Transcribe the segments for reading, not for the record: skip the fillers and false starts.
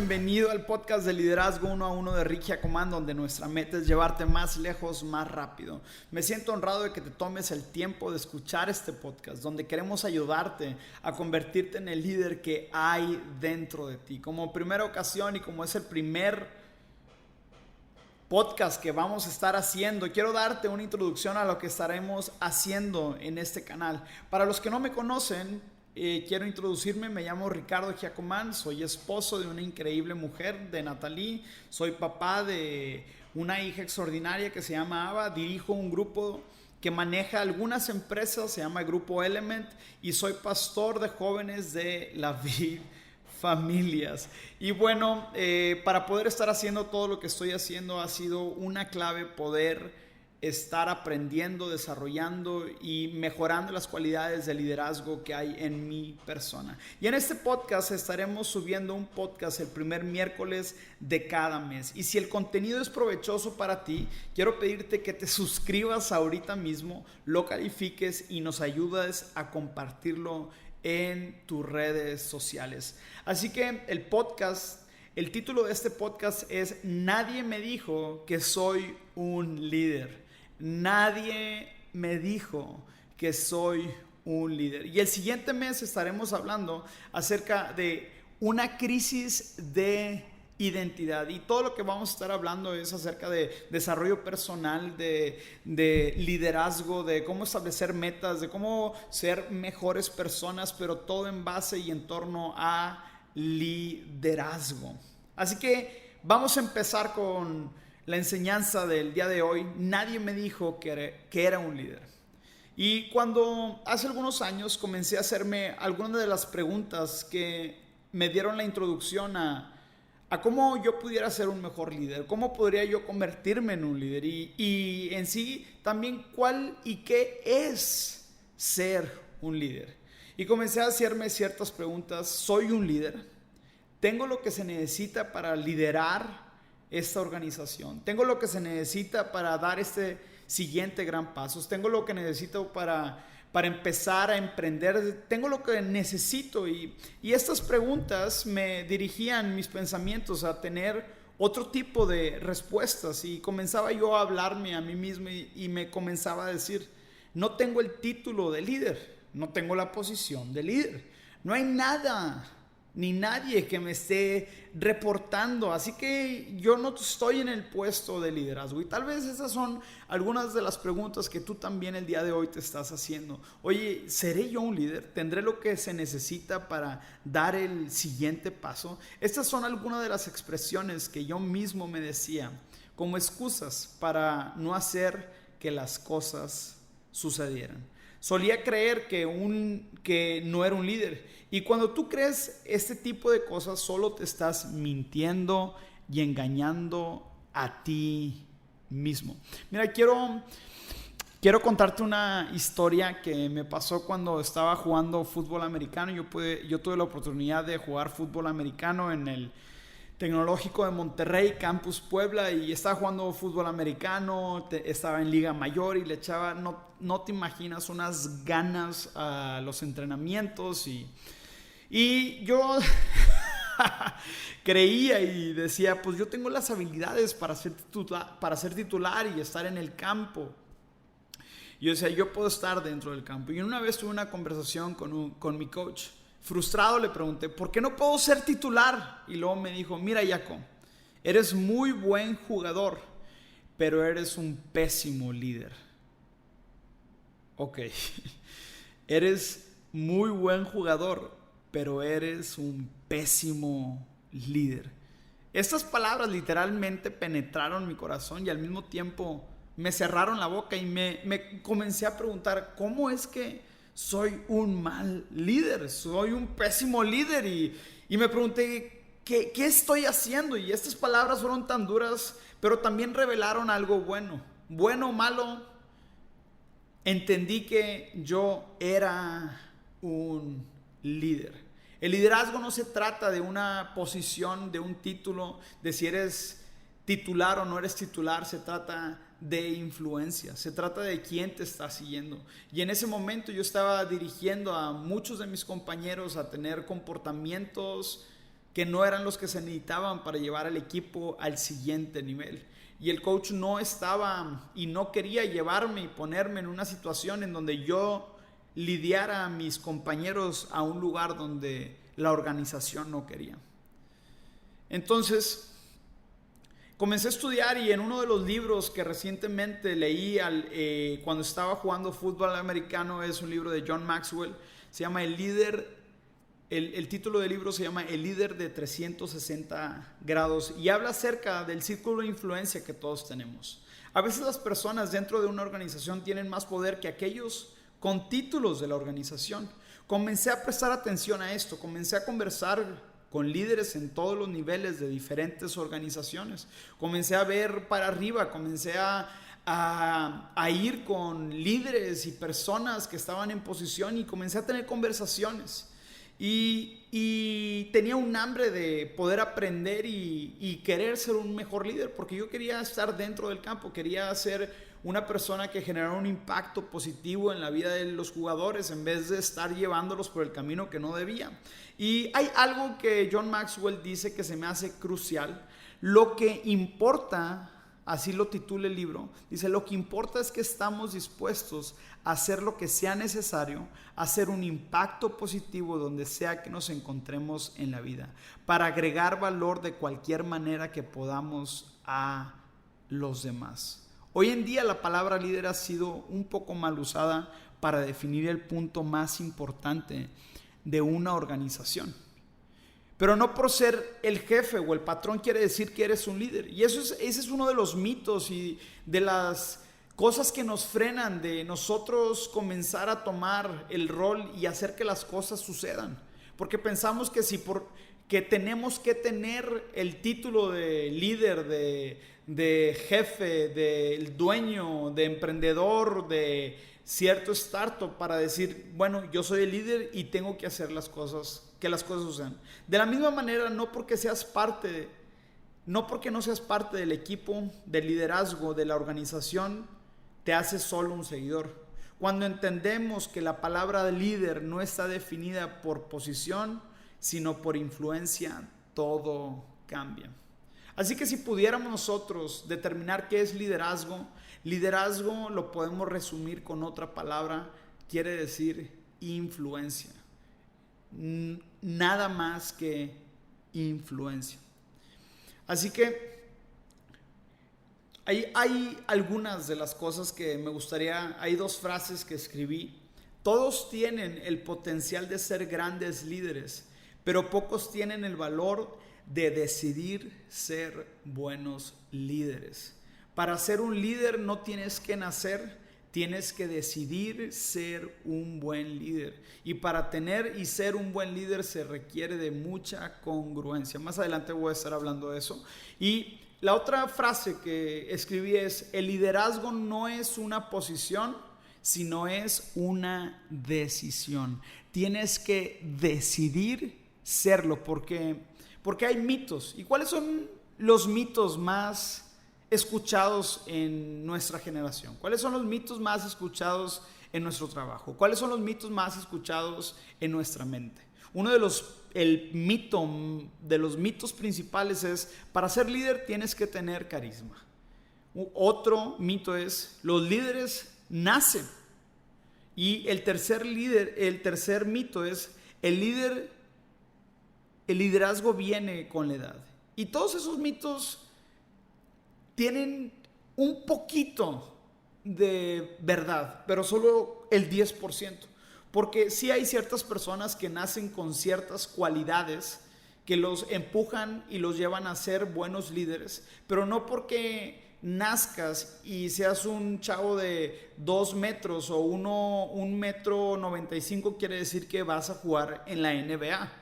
bienvenido al podcast de liderazgo 1 a 1 de Rick Giacoman, donde nuestra meta es llevarte más lejos, más rápido. Me siento honrado de que te tomes el tiempo de escuchar este podcast, donde queremos ayudarte a convertirte en el líder que hay dentro de ti. Como primera ocasión y como es el primer podcast que vamos a estar haciendo, quiero darte una introducción a lo que estaremos haciendo en este canal. Para los que no me conocen, quiero introducirme, me llamo Ricardo Giacoman, soy esposo de una increíble mujer, de Natalie, soy papá de una hija extraordinaria que se llama Ava, dirijo un grupo que maneja algunas empresas, se llama Grupo Element, y soy pastor de jóvenes de La Vid Familias. Y bueno, para poder estar haciendo todo lo que estoy haciendo ha sido una clave poder estar aprendiendo, desarrollando y mejorando las cualidades de liderazgo que hay en mi persona. Y en este podcast estaremos subiendo un podcast el primer miércoles de cada mes. Y si el contenido es provechoso para ti, quiero pedirte que te suscribas ahorita mismo, lo califiques y nos ayudes a compartirlo en tus redes sociales. Así que el título de este podcast es Nadie me dijo que soy un líder. Nadie me dijo que soy un líder. Y el siguiente mes estaremos hablando acerca de una crisis de identidad. Y todo lo que vamos a estar hablando es acerca de desarrollo personal, de liderazgo, de cómo establecer metas, de cómo ser mejores personas, pero todo en base y en torno a liderazgo. Así que vamos a empezar con la enseñanza del día de hoy. Nadie me dijo que era un líder. Y cuando hace algunos años comencé a hacerme algunas de las preguntas que me dieron la introducción a cómo yo pudiera ser un mejor líder, cómo podría yo convertirme en un líder y en sí también cuál y qué es ser un líder. Y comencé a hacerme ciertas preguntas. ¿Soy un líder? ¿Tengo lo que se necesita para liderar esta organización? ¿Tengo lo que se necesita para dar este siguiente gran paso? ¿Tengo lo que necesito para empezar a emprender? ¿Tengo lo que necesito? Y estas preguntas me dirigían mis pensamientos a tener otro tipo de respuestas, y comenzaba yo a hablarme a mí mismo y me comenzaba a decir: no tengo el título de líder, no tengo la posición de líder, no hay nada ni nadie que me esté reportando, así que yo no estoy en el puesto de liderazgo. Y tal vez esas son algunas de las preguntas que tú también el día de hoy te estás haciendo. Oye, ¿seré yo un líder? ¿Tendré lo que se necesita para dar el siguiente paso? Estas son algunas de las expresiones que yo mismo me decía como excusas para no hacer que las cosas sucedieran. Solía creer que no era un líder. Y cuando tú crees este tipo de cosas, solo te estás mintiendo y engañando a ti mismo. Mira, quiero contarte una historia que me pasó cuando estaba jugando fútbol americano. Yo tuve la oportunidad de jugar fútbol americano en el Tecnológico de Monterrey, Campus Puebla, y estaba jugando fútbol americano, estaba en Liga Mayor y le echaba, no te imaginas, unas ganas a los entrenamientos, y yo creía y decía, pues yo tengo las habilidades para ser titular y estar en el campo. Yo decía, yo puedo estar dentro del campo. Y una vez tuve una conversación con mi coach. Frustrado le pregunté, ¿por qué no puedo ser titular? Y luego me dijo, mira, Jaco, eres muy buen jugador, pero eres un pésimo líder. Ok, eres muy buen jugador, pero eres un pésimo líder. Estas palabras literalmente penetraron mi corazón y al mismo tiempo me cerraron la boca, y me comencé a preguntar, ¿cómo es que soy un mal líder? Soy un pésimo líder. Y me pregunté, ¿qué estoy haciendo? Y estas palabras fueron tan duras, pero también revelaron algo bueno. Bueno o malo, entendí que yo era un líder. El liderazgo no se trata de una posición, de un título, de si eres titular o no eres titular. Se trata de influencia, se trata de quién te está siguiendo. Y en ese momento yo estaba dirigiendo a muchos de mis compañeros a tener comportamientos que no eran los que se necesitaban para llevar al equipo al siguiente nivel. Y el coach no estaba y no quería llevarme y ponerme en una situación en donde yo lidiara a mis compañeros a un lugar donde la organización no quería. Entonces, comencé a estudiar, y en uno de los libros que recientemente leí cuando estaba jugando fútbol americano, es un libro de John Maxwell, se llama El líder. El título del libro se llama El líder de 360 grados y habla acerca del círculo de influencia que todos tenemos. A veces las personas dentro de una organización tienen más poder que aquellos con títulos de la organización. Comencé a prestar atención a esto, comencé a conversar con líderes en todos los niveles de diferentes organizaciones. Comencé a ver para arriba, comencé a ir con líderes y personas que estaban en posición y comencé a tener conversaciones. Y tenía un hambre de poder aprender y querer ser un mejor líder, porque yo quería estar dentro del campo, quería ser una persona que generara un impacto positivo en la vida de los jugadores en vez de estar llevándolos por el camino que no debía. Y hay algo que John Maxwell dice que se me hace crucial. Lo que importa, así lo titula el libro, dice: lo que importa es que estamos dispuestos a hacer lo que sea necesario, a hacer un impacto positivo donde sea que nos encontremos en la vida, para agregar valor de cualquier manera que podamos a los demás. Hoy en día la palabra líder ha sido un poco mal usada para definir el punto más importante de una organización. Pero no por ser el jefe o el patrón quiere decir que eres un líder. Y ese es uno de los mitos y de las cosas que nos frenan de nosotros comenzar a tomar el rol y hacer que las cosas sucedan. Porque pensamos que que tenemos que tener el título de líder, de jefe, de dueño, de emprendedor, de cierto startup para decir, bueno, yo soy el líder y tengo que hacer las cosas, que las cosas sucedan. De la misma manera, no porque no seas parte del equipo, del liderazgo, de la organización, te haces solo un seguidor. Cuando entendemos que la palabra líder no está definida por posición, sino por influencia, todo cambia. Así que si pudiéramos nosotros determinar qué es liderazgo, liderazgo lo podemos resumir con otra palabra, quiere decir influencia. Nada más que influencia. Así que hay algunas de las cosas que me gustaría, hay dos frases que escribí. Todos tienen el potencial de ser grandes líderes, pero pocos tienen el valor de decidir ser buenos líderes. Para ser un líder no tienes que nacer, tienes que decidir ser un buen líder. Y para tener y ser un buen líder se requiere de mucha congruencia. Más adelante voy a estar hablando de eso. Y la otra frase que escribí es: el liderazgo no es una posición, sino es una decisión. Tienes que decidir serlo porque hay mitos. ¿Y cuáles son los mitos más escuchados en nuestra generación? ¿Cuáles son los mitos más escuchados en nuestro trabajo? ¿Cuáles son los mitos más escuchados en nuestra mente? Uno de los mitos principales es: para ser líder tienes que tener carisma. Otro mito es: los líderes nacen. Y el tercer mito es: el liderazgo viene con la edad. Y todos esos mitos tienen un poquito de verdad, pero solo el 10%. Porque sí hay ciertas personas que nacen con ciertas cualidades que los empujan y los llevan a ser buenos líderes, pero no porque nazcas y seas un chavo de 2 metros o 1,95 m quiere decir que vas a jugar en la NBA.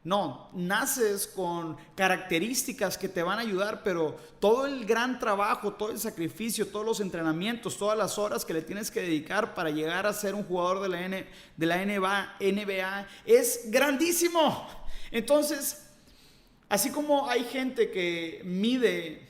No, naces con características que te van a ayudar, pero todo el gran trabajo, todo el sacrificio, todos los entrenamientos, todas las horas que le tienes que dedicar para llegar a ser un jugador de la NBA es grandísimo. Entonces, así como hay gente que mide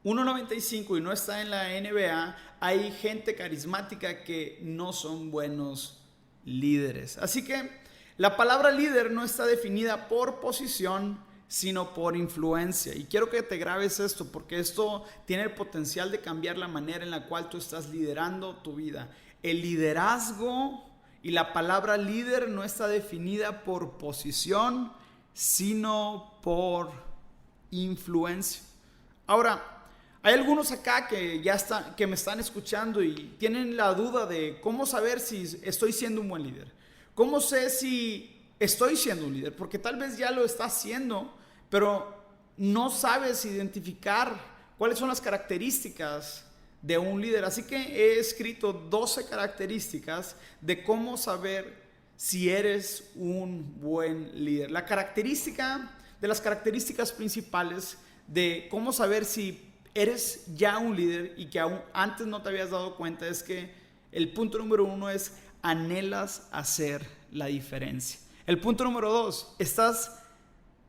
1,95 y no está en la NBA, hay gente carismática que no son buenos líderes. Así que La palabra líder no está definida por posición, sino por influencia. Y quiero que te grabes esto, porque esto tiene el potencial de cambiar la manera en la cual tú estás liderando tu vida. El liderazgo y la palabra líder no está definida por posición, sino por influencia. Ahora, hay algunos acá que me están escuchando y tienen la duda de cómo saber si estoy siendo un buen líder. ¿Cómo sé si estoy siendo un líder? Porque tal vez ya lo estás haciendo, pero no sabes identificar cuáles son las características de un líder. Así que he escrito 12 características de cómo saber si eres un buen líder. La característica de las características principales de cómo saber si eres ya un líder y que aún antes no te habías dado cuenta es que el punto número 1 es anhelas hacer la diferencia. El punto número 2, estás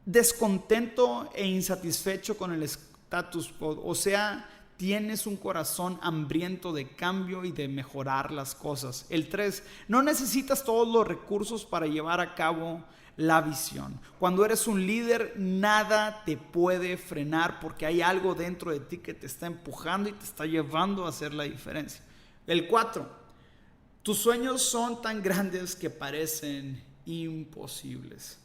descontento e insatisfecho con el status quo, o sea, tienes un corazón hambriento de cambio y de mejorar las cosas. El 3, no necesitas todos los recursos para llevar a cabo la visión. Cuando eres un líder, nada te puede frenar porque hay algo dentro de ti que te está empujando y te está llevando a hacer la diferencia. El 4, tus sueños son tan grandes que parecen imposibles.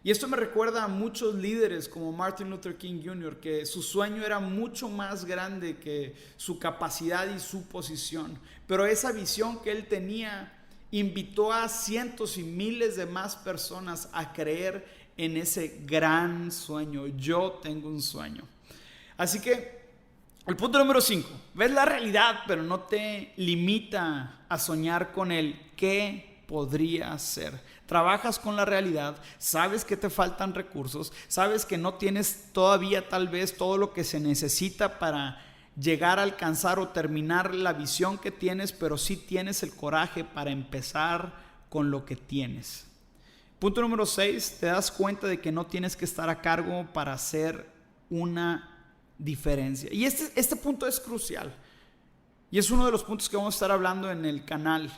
Y esto me recuerda a muchos líderes como Martin Luther King Jr., que su sueño era mucho más grande que su capacidad y su posición. Pero esa visión que él tenía invitó a cientos y miles de más personas a creer en ese gran sueño. Yo tengo un sueño. Así que el punto número 5, ves la realidad, pero no te limita a soñar con el qué podría ser. Trabajas con la realidad, sabes que te faltan recursos, sabes que no tienes todavía tal vez todo lo que se necesita para llegar a alcanzar o terminar la visión que tienes, pero sí tienes el coraje para empezar con lo que tienes. Punto número 6, te das cuenta de que no tienes que estar a cargo para hacer una diferencia. Y este punto es crucial y es uno de los puntos que vamos a estar hablando en el canal,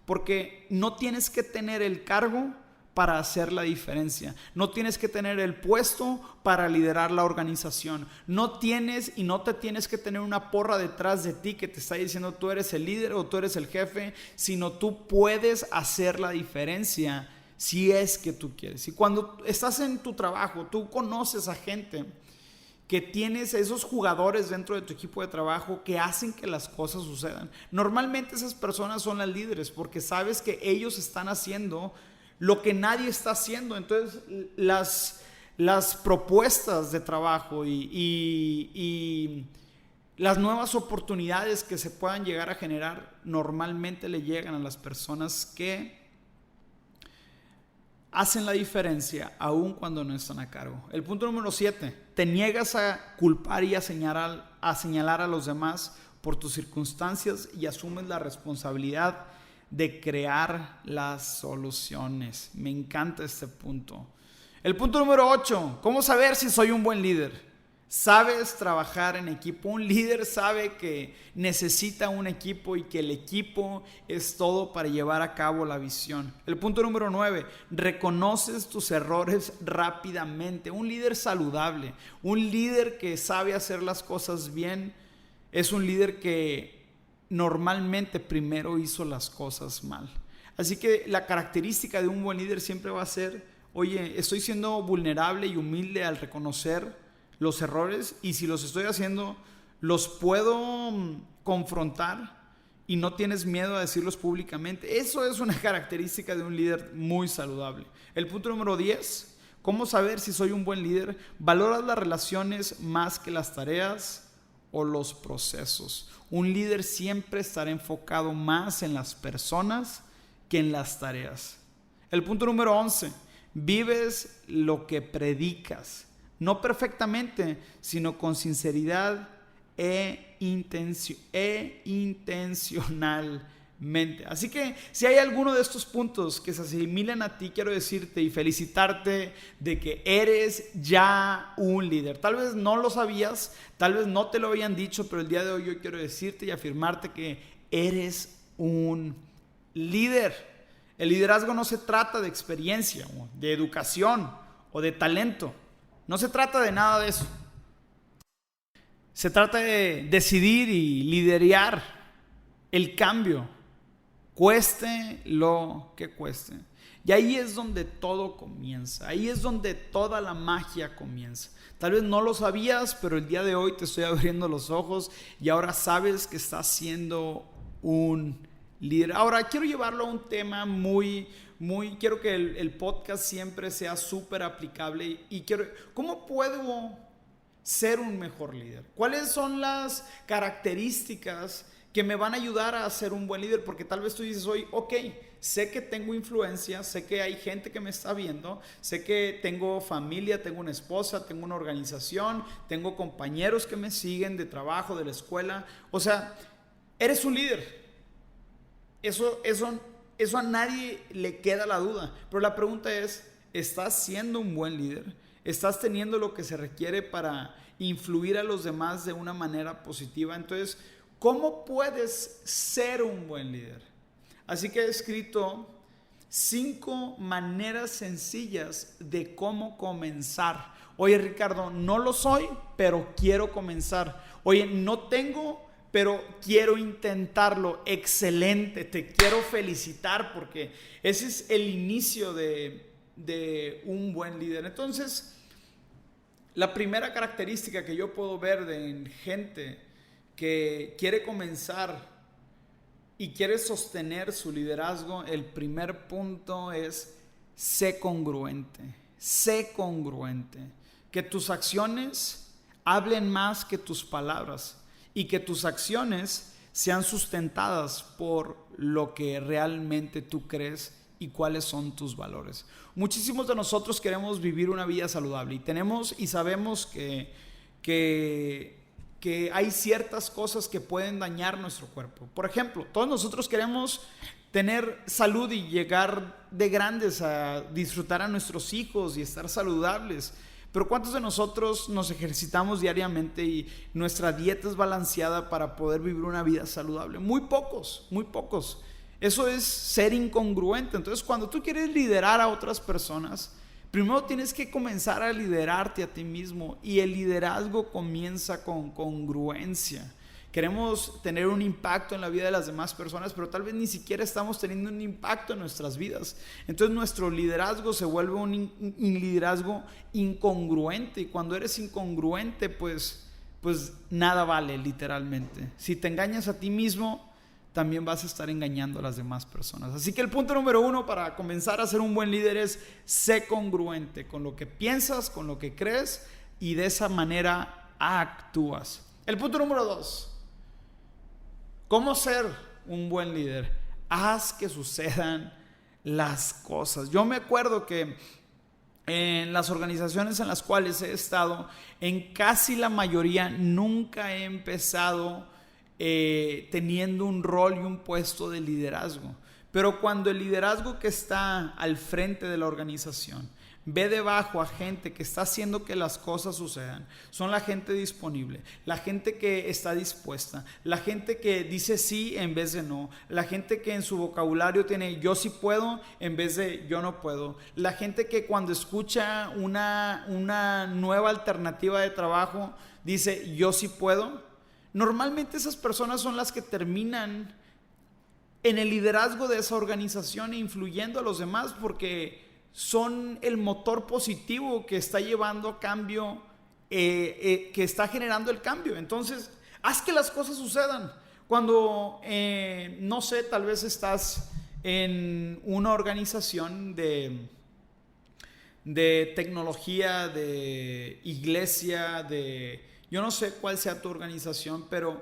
porque no tienes que tener el cargo para hacer la diferencia, no tienes que tener el puesto para liderar la organización, no tienes y no te tienes que tener una porra detrás de ti que te está diciendo tú eres el líder o tú eres el jefe, sino tú puedes hacer la diferencia si es que tú quieres. Y cuando estás en tu trabajo, tú conoces a gente que tienes esos jugadores dentro de tu equipo de trabajo que hacen que las cosas sucedan. Normalmente esas personas son las líderes porque sabes que ellos están haciendo lo que nadie está haciendo. Entonces las propuestas de trabajo y las nuevas oportunidades que se puedan llegar a generar normalmente le llegan a las personas que hacen la diferencia aun cuando no están a cargo. El punto número 7, te niegas a culpar y a señalar a los demás por tus circunstancias y asumes la responsabilidad de crear las soluciones. Me encanta este punto. El punto número 8, ¿cómo saber si soy un buen líder? Sabes trabajar en equipo. Un líder sabe que necesita un equipo y que el equipo es todo para llevar a cabo la visión. El punto número 9, reconoces tus errores rápidamente. Un líder saludable, un líder que sabe hacer las cosas bien, es un líder que normalmente primero hizo las cosas mal. Así que la característica de un buen líder siempre va a ser, oye, estoy siendo vulnerable y humilde al reconocer los errores, y si los estoy haciendo, los puedo confrontar y no tienes miedo a decirlos públicamente. Eso es una característica de un líder muy saludable. El punto número 10, ¿cómo saber si soy un buen líder? Valoras las relaciones más que las tareas o los procesos. Un líder siempre estará enfocado más en las personas que en las tareas. El punto número 11, vives lo que predicas. No perfectamente, sino con sinceridad e intencionalmente. Así que si hay alguno de estos puntos que se asimilan a ti, quiero decirte y felicitarte de que eres ya un líder. Tal vez no lo sabías, tal vez no te lo habían dicho, pero el día de hoy yo quiero decirte y afirmarte que eres un líder. El liderazgo no se trata de experiencia, de educación o de talento. No se trata de nada de eso. Se trata de decidir y liderar el cambio, cueste lo que cueste. Y ahí es donde todo comienza. Ahí es donde toda la magia comienza. Tal vez no lo sabías, pero el día de hoy te estoy abriendo los ojos y ahora sabes que estás siendo un líder. Ahora quiero llevarlo a un tema quiero que el podcast siempre sea súper aplicable ¿cómo puedo ser un mejor líder? ¿Cuáles son las características que me van a ayudar a ser un buen líder? Porque tal vez tú dices hoy, ok, sé que tengo influencia, sé que hay gente que me está viendo, sé que tengo familia, tengo una esposa, tengo una organización, tengo compañeros que me siguen de trabajo, de la escuela. O sea, eres un líder. Eso a nadie le queda la duda. Pero la pregunta es, ¿estás siendo un buen líder? ¿Estás teniendo lo que se requiere para influir a los demás de una manera positiva? Entonces, ¿cómo puedes ser un buen líder? Así que he escrito 5 maneras sencillas de cómo comenzar. Oye, Ricardo, no lo soy, pero quiero comenzar. Oye, no tengo, pero quiero intentarlo. Excelente, te quiero felicitar porque ese es el inicio de un buen líder. Entonces, la primera característica que yo puedo ver en gente que quiere comenzar y quiere sostener su liderazgo, el primer punto es sé congruente. Sé congruente. Que tus acciones hablen más que tus palabras y que tus acciones sean sustentadas por lo que realmente tú crees y cuáles son tus valores. Muchísimos de nosotros queremos vivir una vida saludable y sabemos que hay ciertas cosas que pueden dañar nuestro cuerpo. Por ejemplo, todos nosotros queremos tener salud y llegar de grandes a disfrutar a nuestros hijos y estar saludables. Pero ¿cuántos de nosotros nos ejercitamos diariamente y nuestra dieta es balanceada para poder vivir una vida saludable? Muy pocos, muy pocos. Eso es ser incongruente. Entonces, cuando tú quieres liderar a otras personas, primero tienes que comenzar a liderarte a ti mismo, y el liderazgo comienza con congruencia. Queremos tener un impacto en la vida de las demás personas, pero tal vez ni siquiera estamos teniendo un impacto en nuestras vidas. Entonces nuestro liderazgo se vuelve un liderazgo incongruente, y cuando eres incongruente, pues nada vale, literalmente. Si te engañas a ti mismo, también vas a estar engañando a las demás personas. Así que el punto número 1 para comenzar a ser un buen líder es sé congruente con lo que piensas, con lo que crees, y de esa manera actúas. El punto número 2, ¿cómo ser un buen líder? Haz que sucedan las cosas. Yo me acuerdo que en las organizaciones en las cuales he estado, en casi la mayoría nunca he empezado teniendo un rol y un puesto de liderazgo. Pero cuando el liderazgo que está al frente de la organización ve debajo a gente que está haciendo que las cosas sucedan, son la gente disponible, la gente que está dispuesta, la gente que dice sí en vez de no, la gente que en su vocabulario tiene yo sí puedo en vez de yo no puedo, la gente que cuando escucha una nueva alternativa de trabajo dice yo sí puedo. Normalmente esas personas son las que terminan en el liderazgo de esa organización e influyendo a los demás, porque son el motor positivo que está llevando a cambio, que está generando el cambio. Entonces, haz que las cosas sucedan. Cuando, no sé, tal vez estás en una organización de tecnología, de iglesia, yo no sé cuál sea tu organización, pero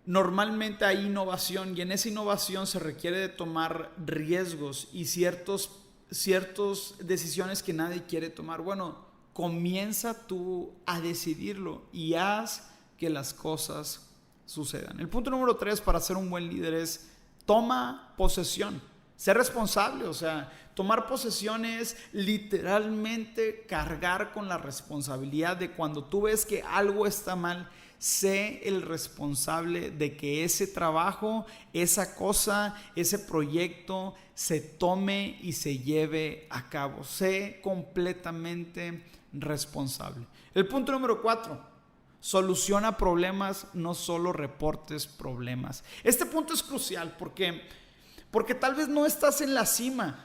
normalmente hay innovación, y en esa innovación se requiere de tomar riesgos y ciertas decisiones que nadie quiere tomar. Bueno, comienza tú a decidirlo y haz que las cosas sucedan. El punto número 3 para ser un buen líder es toma posesión. Ser responsable, o sea, tomar posesión es literalmente cargar con la responsabilidad de cuando tú ves que algo está mal, sé el responsable de que ese trabajo, esa cosa, ese proyecto se tome y se lleve a cabo. Sé completamente responsable. El punto número 4, soluciona problemas, no solo reportes problemas. Este punto es crucial porque tal vez no estás en la cima,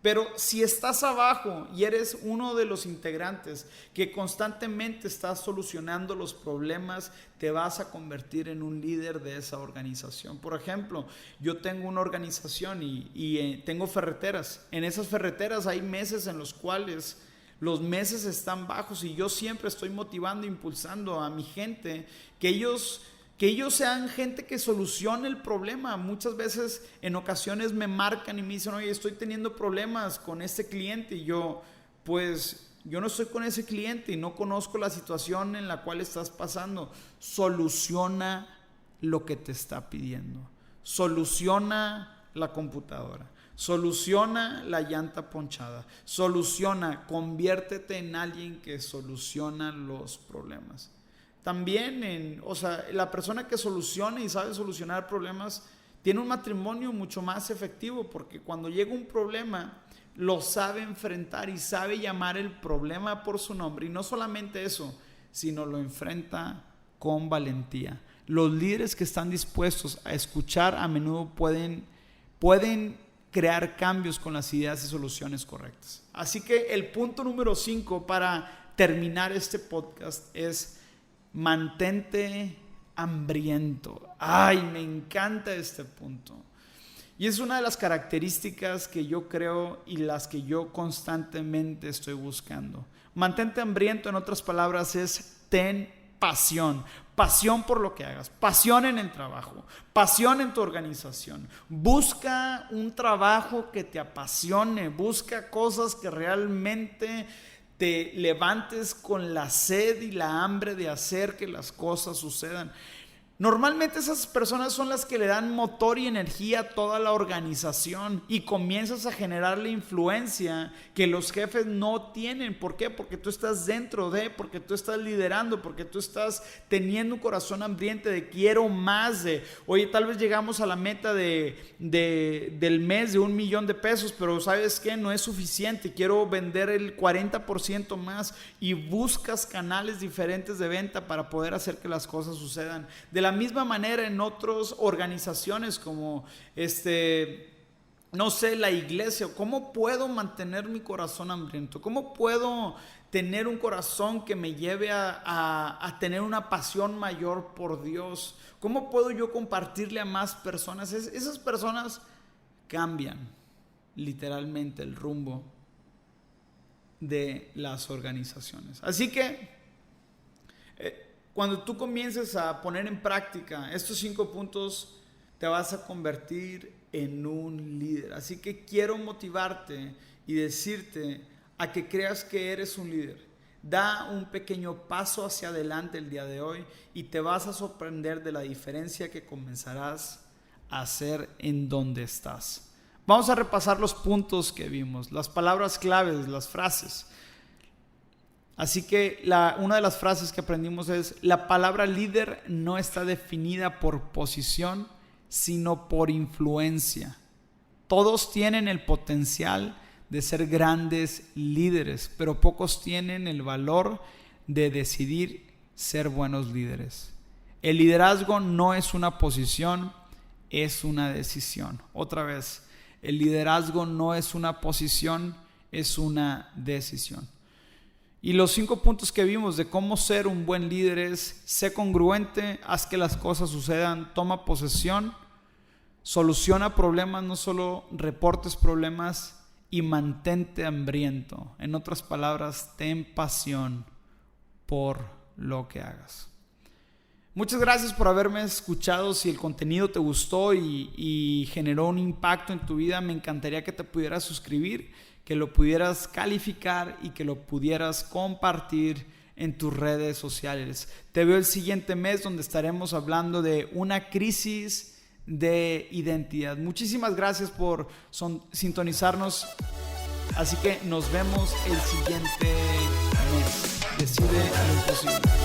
pero si estás abajo y eres uno de los integrantes que constantemente estás solucionando los problemas, te vas a convertir en un líder de esa organización. Por ejemplo, yo tengo una organización y tengo ferreteras. En esas ferreteras hay meses en los cuales los meses están bajos y yo siempre estoy motivando, impulsando a mi gente que ellos sean gente que solucione el problema. Muchas veces, en ocasiones me marcan y me dicen, oye, estoy teniendo problemas con este cliente. Y yo no estoy con ese cliente y no conozco la situación en la cual estás pasando. Soluciona lo que te está pidiendo. Soluciona la computadora. Soluciona la llanta ponchada. Conviértete en alguien que soluciona los problemas. También, la persona que soluciona y sabe solucionar problemas tiene un matrimonio mucho más efectivo, porque cuando llega un problema lo sabe enfrentar y sabe llamar el problema por su nombre. Y no solamente eso, sino lo enfrenta con valentía. Los líderes que están dispuestos a escuchar a menudo pueden crear cambios con las ideas y soluciones correctas. Así que el punto número 5 para terminar este podcast es: mantente hambriento. Ay, me encanta este punto. Y es una de las características que yo creo y las que yo constantemente estoy buscando. Mantente hambriento, en otras palabras, es ten pasión. Pasión por lo que hagas, pasión en el trabajo, pasión en tu organización. Busca un trabajo que te apasione, busca cosas que realmente te levantes con la sed y la hambre de hacer que las cosas sucedan. Normalmente esas personas son las que le dan motor y energía a toda la organización y comienzas a generar la influencia que los jefes no tienen. ¿Por qué? Porque tú estás porque tú estás liderando, porque tú estás teniendo un corazón hambriente de quiero más, oye, tal vez llegamos a la meta del mes de $1,000,000 de pesos, pero ¿sabes qué? No es suficiente, quiero vender el 40% más, y buscas canales diferentes de venta para poder hacer que las cosas sucedan. De la misma manera en otras organizaciones como la iglesia. ¿Cómo puedo mantener mi corazón hambriento? ¿Cómo puedo tener un corazón que me lleve a tener una pasión mayor por Dios? ¿Cómo puedo yo compartirle a más personas? Esas personas cambian literalmente el rumbo de las organizaciones. Así que cuando tú comiences a poner en práctica estos 5 puntos, te vas a convertir en un líder. Así que quiero motivarte y decirte a que creas que eres un líder. Da un pequeño paso hacia adelante el día de hoy y te vas a sorprender de la diferencia que comenzarás a hacer en donde estás. Vamos a repasar los puntos que vimos, las palabras claves, las frases. Así que una de las frases que aprendimos es: la palabra líder no está definida por posición, sino por influencia. Todos tienen el potencial de ser grandes líderes, pero pocos tienen el valor de decidir ser buenos líderes. El liderazgo no es una posición, es una decisión. Otra vez, el liderazgo no es una posición, es una decisión. Y los 5 puntos que vimos de cómo ser un buen líder es: sé congruente, haz que las cosas sucedan, toma posesión, soluciona problemas, no solo reportes problemas, y mantente hambriento. En otras palabras, ten pasión por lo que hagas. Muchas gracias por haberme escuchado. Si el contenido te gustó y generó un impacto en tu vida, me encantaría que te pudieras suscribir, que lo pudieras calificar y que lo pudieras compartir en tus redes sociales. Te veo el siguiente mes, donde estaremos hablando de una crisis de identidad. Muchísimas gracias por sintonizarnos. Así que nos vemos el siguiente mes. Decide lo imposible.